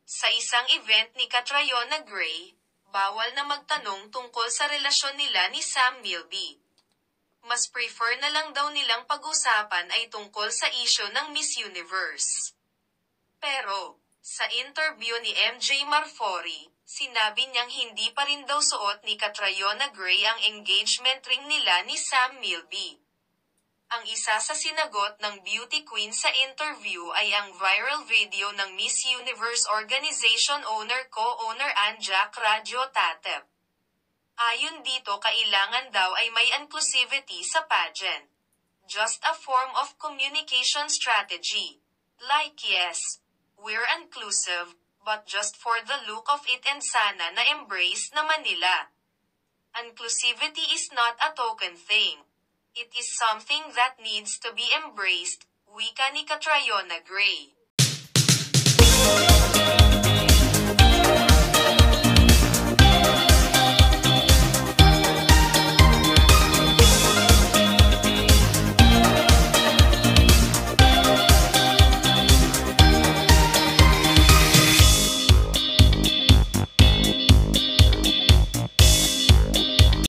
Sa isang event ni Catriona Gray, bawal na magtanong tungkol sa relasyon nila ni Sam Milby. Mas prefer na lang daw nilang pag-usapan ay tungkol sa isyu ng Miss Universe. Pero, sa interview ni MJ Marfori, sinabi niyang hindi pa rin daw suot ni Catriona Gray ang engagement ring nila ni Sam Milby. Ang isa sa sinagot ng beauty queen sa interview ay ang viral video ng Miss Universe Organization co-owner Anja Radyo Tatep. Ayon dito, kailangan daw ay may inclusivity sa pageant. Just a form of communication strategy. Like yes, we're inclusive, but just for the look of it and sana na-embrace naman nila. Inclusivity is not a token thing. It is something that needs to be embraced, wika ni Catriona Gray.